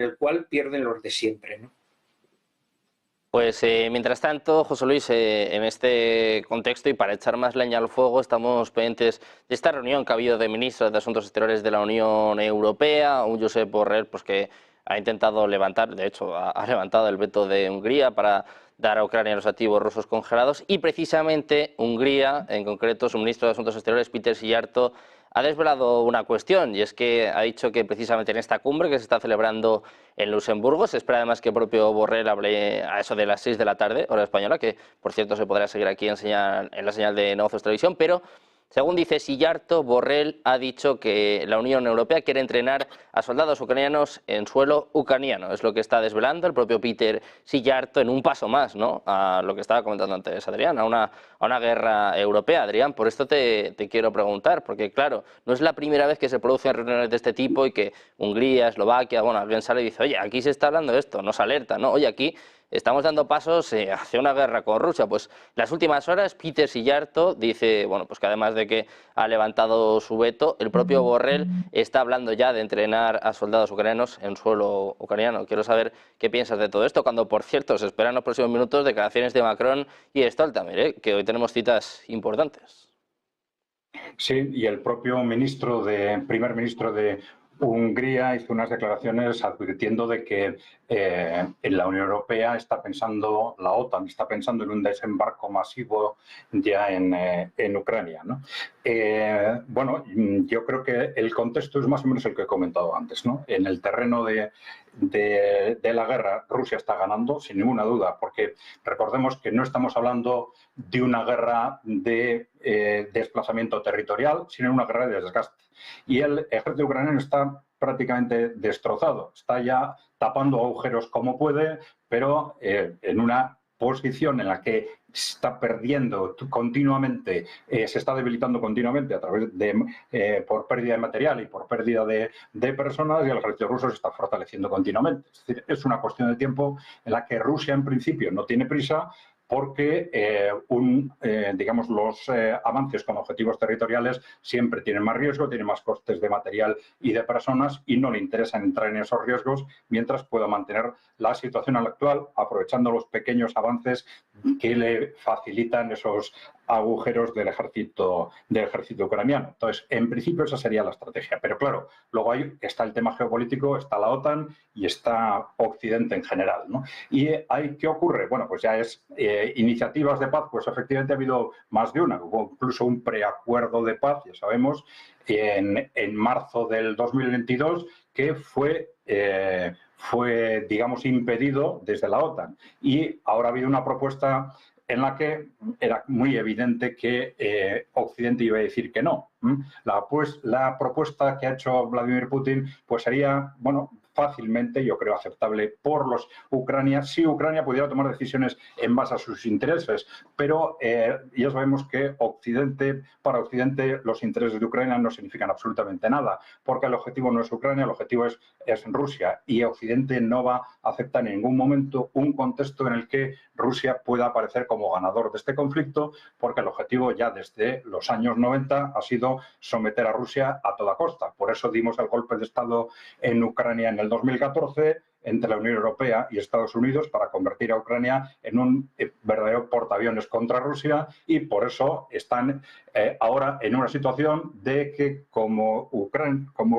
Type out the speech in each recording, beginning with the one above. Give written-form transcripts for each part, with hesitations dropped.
el cual pierden los de siempre, ¿no? Pues mientras tanto, José Luis, en este contexto y para echar más leña al fuego, estamos pendientes de esta reunión que ha habido de ministros de Asuntos Exteriores de la Unión Europea, un Josep Borrell pues, que ha intentado levantar, de hecho, ha levantado el veto de Hungría para dar a Ucrania los activos rusos congelados y precisamente Hungría, en concreto su ministro de Asuntos Exteriores, Péter Szijjártó, ha desvelado una cuestión y es que ha dicho que precisamente en esta cumbre que se está celebrando en Luxemburgo se espera además que el propio Borrell hable a eso de las 6 de la tarde, hora española, que por cierto se podrá seguir aquí en la señal de Negocios Televisión, pero según dice Szijjártó, Borrell ha dicho que la Unión Europea quiere entrenar a soldados ucranianos en suelo ucraniano. Es lo que está desvelando el propio Péter Szijjártó en un paso más, ¿no?, a lo que estaba comentando antes Adrián, a una guerra europea. Adrián, por esto te quiero preguntar, porque claro, no es la primera vez que se producen reuniones de este tipo y que Hungría, Eslovaquia, bueno, alguien sale y dice, oye, aquí se está hablando de esto, nos alerta, ¿no? Oye, aquí estamos dando pasos hacia una guerra con Rusia. Pues las últimas horas Péter Szijjártó dice, bueno, pues que además de que ha levantado su veto, el propio Borrell está hablando ya de entrenar a soldados ucranianos en suelo ucraniano. Quiero saber qué piensas de todo esto, cuando por cierto se esperan los próximos minutos declaraciones de Macron y Stoltenberg, que hoy tenemos citas importantes. Sí, y el propio primer ministro de Hungría hizo unas declaraciones advirtiendo de que en la Unión Europea la OTAN está pensando en un desembarco masivo ya en Ucrania, ¿no? Bueno, yo creo que el contexto es más o menos el que he comentado antes, ¿no? En el terreno de la guerra, Rusia está ganando, sin ninguna duda, porque recordemos que no estamos hablando de una guerra de desplazamiento territorial, sino una guerra de desgaste. Y el ejército ucraniano está prácticamente destrozado, está ya tapando agujeros como puede, pero en una posición en la que está perdiendo continuamente, se está debilitando continuamente a través por pérdida de material y por pérdida de personas, y el ejército ruso se está fortaleciendo continuamente. Es decir, es una cuestión de tiempo en la que Rusia en principio no tiene prisa, porque digamos, los avances con objetivos territoriales siempre tienen más riesgo, tienen más costes de material y de personas, y no le interesa entrar en esos riesgos mientras pueda mantener la situación actual, aprovechando los pequeños avances que le facilitan esos agujeros del ejército ucraniano. Entonces, en principio esa sería la estrategia. Pero claro, luego está el tema geopolítico, está la OTAN y está Occidente en general, ¿no? ¿Y qué ocurre? Bueno, pues ya es iniciativas de paz, pues efectivamente ha habido más de una. Hubo incluso un preacuerdo de paz, ya sabemos, en marzo del 2022, que fue digamos, impedido desde la OTAN. Y ahora ha habido una propuesta en la que era muy evidente que Occidente iba a decir que no. La propuesta que ha hecho Vladimir Putin pues sería, bueno, fácilmente, yo creo, aceptable por Ucrania, si Ucrania pudiera tomar decisiones en base a sus intereses. Pero ya sabemos que para Occidente los intereses de Ucrania no significan absolutamente nada, porque el objetivo no es Ucrania, el objetivo es Rusia, y Occidente no va a aceptar en ningún momento un contexto en el que Rusia pueda aparecer como ganador de este conflicto, porque el objetivo ya desde los años 90 ha sido someter a Rusia a toda costa. Por eso dimos el golpe de Estado en Ucrania en el 2014 entre la Unión Europea y Estados Unidos para convertir a Ucrania en un verdadero portaaviones contra Rusia, y por eso están ahora en una situación de que como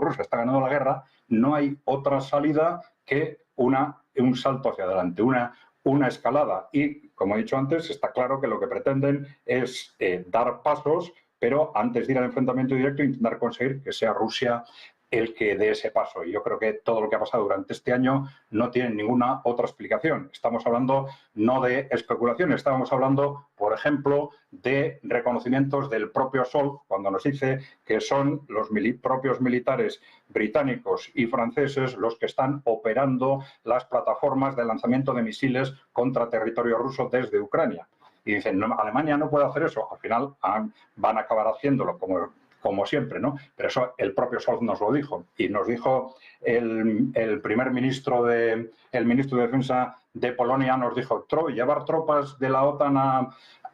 Rusia está ganando la guerra, no hay otra salida que un salto hacia adelante, una escalada. Y, como he dicho antes, está claro que lo que pretenden es dar pasos, pero antes de ir al enfrentamiento directo, intentar conseguir que sea Rusia el que dé ese paso. Y yo creo que todo lo que ha pasado durante este año no tiene ninguna otra explicación. Estamos hablando no de especulaciones, estamos hablando, por ejemplo, de reconocimientos del propio Scholz, cuando nos dice que son los propios militares británicos y franceses los que están operando las plataformas de lanzamiento de misiles contra territorio ruso desde Ucrania. Y dicen, no, Alemania no puede hacer eso. Al final van a acabar haciéndolo como siempre, ¿no? Pero eso el propio Scholz nos lo dijo. Y nos dijo el ministro de Defensa de Polonia, nos dijo, llevar tropas de la OTAN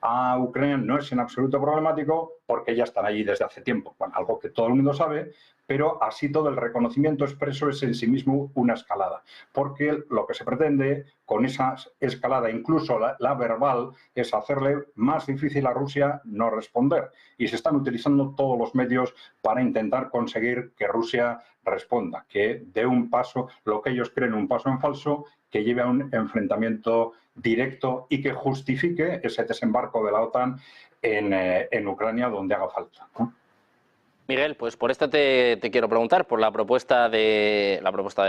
a Ucrania no es en absoluto problemático, porque ya están allí desde hace tiempo. Bueno, algo que todo el mundo sabe, pero así todo el reconocimiento expreso es en sí mismo una escalada, porque lo que se pretende con esa escalada, incluso la verbal, es hacerle más difícil a Rusia no responder. Y se están utilizando todos los medios para intentar conseguir que Rusia responda, que dé un paso, lo que ellos creen un paso en falso, que lleve a un enfrentamiento directo y que justifique ese desembarco de la OTAN en Ucrania donde haga falta, ¿no? Miguel, pues por esto te quiero preguntar, por la propuesta de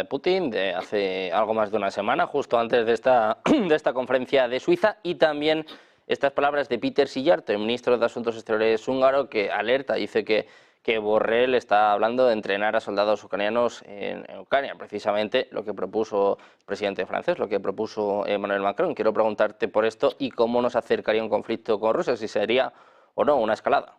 Putin de hace algo más de una semana, justo antes de esta conferencia de Suiza, y también estas palabras de Péter Szijjártó, el ministro de Asuntos Exteriores húngaro, que alerta, dice que Borrell está hablando de entrenar a soldados ucranianos en Ucrania, precisamente lo que propuso el presidente francés, lo que propuso Emmanuel Macron. Quiero preguntarte por esto y cómo nos acercaría un conflicto con Rusia, si sería o no una escalada.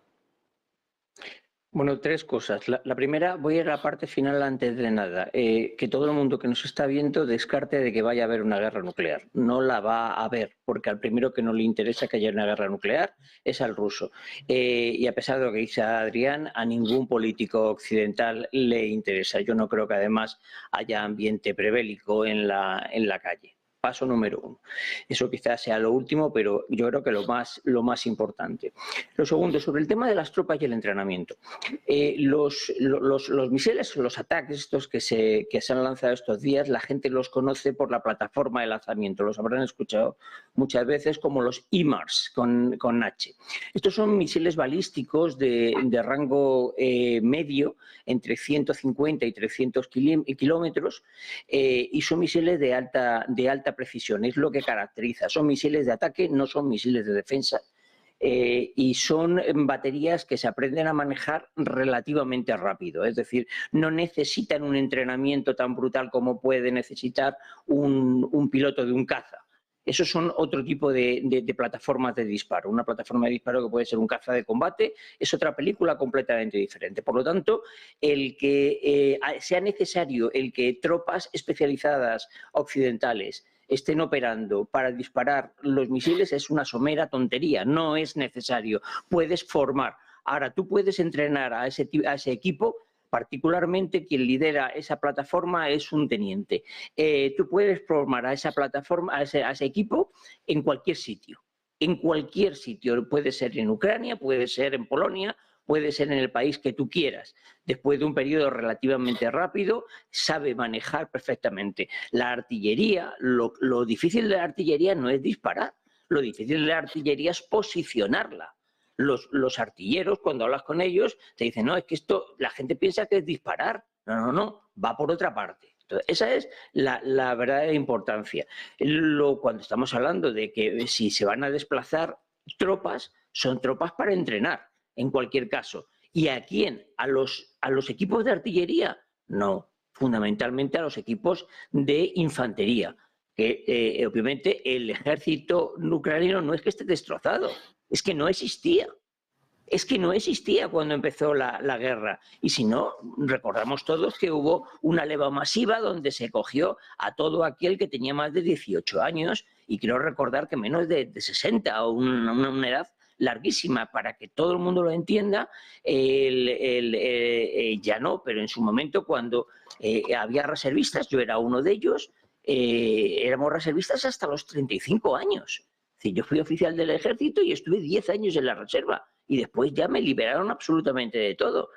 Bueno, tres cosas. La primera, voy a ir a la parte final antes de nada. Que todo el mundo que nos está viendo descarte de que vaya a haber una guerra nuclear. No la va a haber, porque al primero que no le interesa que haya una guerra nuclear es al ruso. Y a pesar de lo que dice Adrián, a ningún político occidental le interesa. Yo no creo que además haya ambiente prebélico en la calle. Paso número uno. Eso quizás sea lo último, pero yo creo que lo más importante. Lo segundo, sobre el tema de las tropas y el entrenamiento. Los misiles, los ataques estos que se han lanzado estos días, la gente los conoce por la plataforma de lanzamiento. Los habrán escuchado muchas veces como los HIMARS con H. Estos son misiles balísticos de rango medio, entre 150 y 300 kilómetros, y son misiles de alta precisión, es lo que caracteriza. Son misiles de ataque, no son misiles de defensa, y son baterías que se aprenden a manejar relativamente rápido. Es decir, no necesitan un entrenamiento tan brutal como puede necesitar un piloto de un caza. Esos son otro tipo de plataformas de disparo. Una plataforma de disparo que puede ser un caza de combate es otra película completamente diferente. Por lo tanto, el que sea necesario el que tropas especializadas occidentales estén operando para disparar los misiles es una somera tontería, no es necesario. Puedes formar. Ahora, tú puedes entrenar a ese equipo, particularmente quien lidera esa plataforma es un teniente. Tú puedes formar a esa plataforma, a ese equipo en cualquier sitio. En cualquier sitio. Puede ser en Ucrania, puede ser en Polonia, puede ser en el país que tú quieras. Después de un periodo relativamente rápido, sabe manejar perfectamente. La artillería, lo difícil de la artillería no es disparar, lo difícil de la artillería es posicionarla. Los artilleros, cuando hablas con ellos, te dicen, no, es que esto, la gente piensa que es disparar. No, va por otra parte. Entonces, esa es la verdadera importancia. Cuando estamos hablando de que si se van a desplazar tropas, son tropas para entrenar. En cualquier caso. ¿Y a quién? ¿A los equipos de artillería? No, fundamentalmente a los equipos de infantería. Que obviamente el ejército ucraniano no es que esté destrozado, es que no existía. Es que no existía cuando empezó la guerra. Y si no, recordamos todos que hubo una leva masiva donde se cogió a todo aquel que tenía más de 18 años y quiero recordar que menos de 60 o una edad larguísima. Para que todo el mundo lo entienda, ya no, pero en su momento cuando había reservistas, yo era uno de ellos, éramos reservistas hasta los 35 años. Es decir, yo fui oficial del ejército y estuve 10 años en la reserva y después ya me liberaron absolutamente de todo.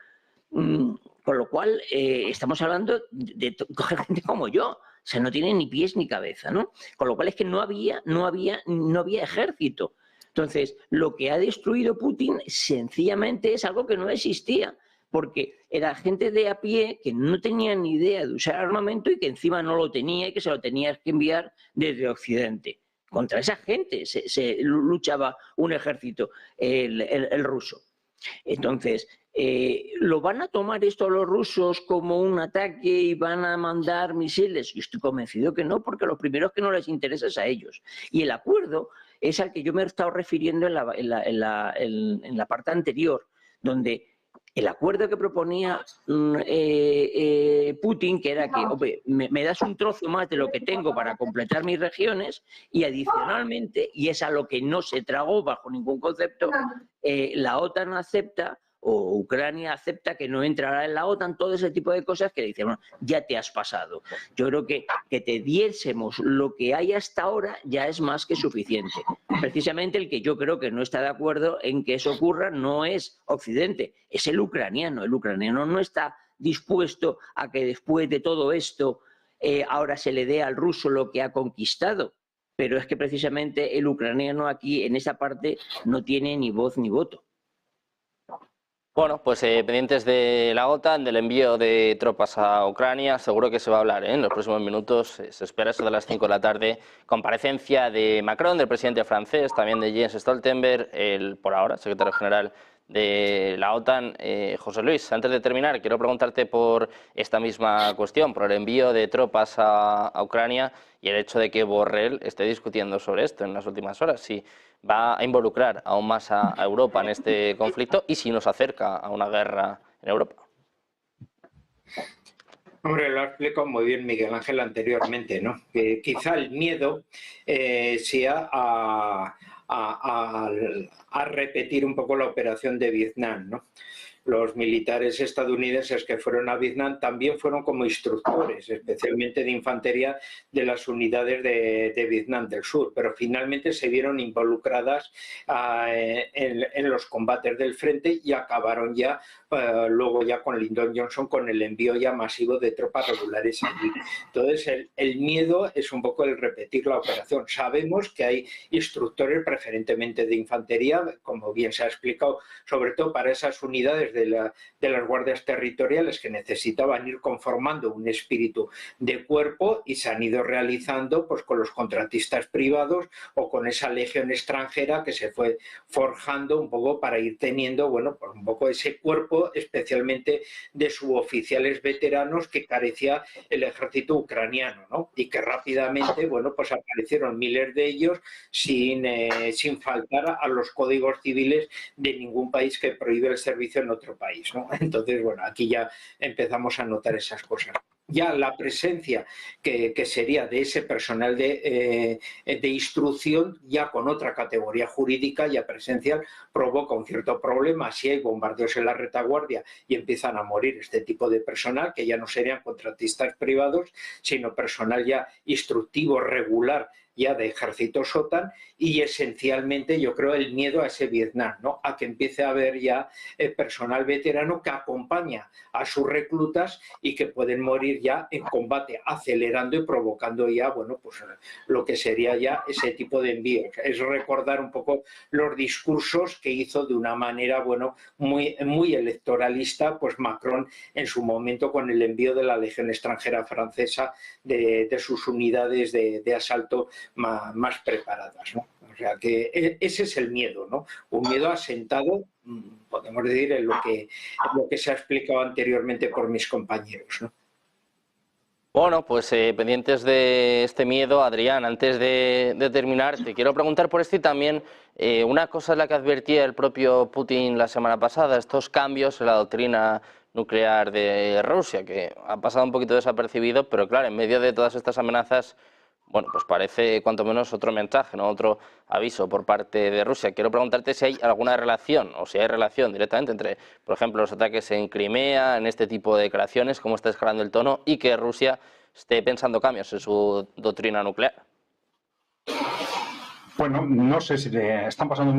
Con lo cual, estamos hablando de coger gente como yo, o sea, no tiene ni pies ni cabeza, ¿no? Con lo cual es que no había ejército. Entonces, lo que ha destruido Putin sencillamente es algo que no existía, porque era gente de a pie que no tenía ni idea de usar armamento y que encima no lo tenía y que se lo tenías que enviar desde Occidente. Contra esa gente se luchaba un ejército, el ruso. Entonces, ¿lo van a tomar esto los rusos como un ataque y van a mandar misiles? Yo estoy convencido que no, porque lo primero que no les interesa es a ellos. Y el acuerdo es al que yo me he estado refiriendo en la parte anterior, donde El acuerdo que proponía Putin, que era que me das un trozo más de lo que tengo para completar mis regiones y adicionalmente, y es a lo que no se tragó bajo ningún concepto, la OTAN acepta o Ucrania acepta que no entrará en la OTAN, todo ese tipo de cosas que dicen, bueno, ya te has pasado. Yo creo que te diésemos lo que hay hasta ahora ya es más que suficiente. Precisamente el que yo creo que no está de acuerdo en que eso ocurra no es Occidente, es el ucraniano. El ucraniano no está dispuesto a que después de todo esto ahora se le dé al ruso lo que ha conquistado. Pero es que precisamente el ucraniano aquí en esa parte no tiene ni voz ni voto. Bueno, pues pendientes de la OTAN, del envío de tropas a Ucrania, seguro que se va a hablar en los próximos minutos. Se espera eso de las 5 de la tarde. Comparecencia de Macron, del presidente francés, también de Jens Stoltenberg, el por ahora secretario general de la OTAN. José Luis, antes de terminar, quiero preguntarte por esta misma cuestión, por el envío de tropas a Ucrania y el hecho de que Borrell esté discutiendo sobre esto en las últimas horas. Si va a involucrar aún más a Europa en este conflicto y si nos acerca a una guerra en Europa. Hombre, lo ha explicado muy bien Miguel Ángel anteriormente, ¿no? Que quizá el miedo sea a repetir un poco la operación de Vietnam, ¿no? Los militares estadounidenses que fueron a Vietnam también fueron como instructores, especialmente de infantería de las unidades de Vietnam del Sur, pero finalmente se vieron involucradas en los combates del frente y acabaron ya luego ya con Lyndon Johnson con el envío ya masivo de tropas regulares allí. Entonces el miedo es un poco el repetir la operación. Sabemos que hay instructores preferentemente de infantería, como bien se ha explicado, sobre todo para esas unidades de las guardias territoriales que necesitaban ir conformando un espíritu de cuerpo y se han ido realizando pues con los contratistas privados o con esa legión extranjera que se fue forjando un poco para ir teniendo, bueno, pues un poco ese cuerpo especialmente de suboficiales veteranos que carecía el ejército ucraniano, ¿no? Y que rápidamente, bueno, pues aparecieron miles de ellos sin faltar a los códigos civiles de ningún país que prohíbe el servicio en otro país, ¿no? Entonces, bueno, aquí ya empezamos a notar esas cosas. Ya la presencia que sería de ese personal de instrucción ya con otra categoría jurídica ya presencial provoca un cierto problema si hay bombardeos en la retaguardia y empiezan a morir este tipo de personal que ya no serían contratistas privados sino personal ya instructivo regular ya de ejércitos OTAN y esencialmente yo creo el miedo a ese Vietnam, ¿no? A que empiece a haber ya personal veterano que acompaña a sus reclutas y que pueden morir ya en combate, acelerando y provocando ya, bueno, pues lo que sería ya ese tipo de envío. Es recordar un poco los discursos que hizo de una manera, bueno, muy electoralista, pues Macron en su momento con el envío de la Legión extranjera francesa de sus unidades de asalto más preparadas, ¿no? O sea que ese es el miedo, ¿no? Un miedo asentado, podemos decir, en lo que se ha explicado anteriormente por mis compañeros, ¿no? Bueno, pues pendientes de este miedo, Adrián, antes de terminar, te quiero preguntar por esto y también una cosa es la que advertía el propio Putin la semana pasada, estos cambios en la doctrina nuclear de Rusia, que ha pasado un poquito desapercibido, pero claro, en medio de todas estas amenazas, bueno, pues parece cuanto menos otro mensaje, ¿no? Otro aviso por parte de Rusia. Quiero preguntarte si hay alguna relación, o si hay relación directamente entre, por ejemplo, los ataques en Crimea, en este tipo de declaraciones, cómo está escalando el tono y que Rusia esté pensando cambios en su doctrina nuclear. Bueno, no sé si le están pasando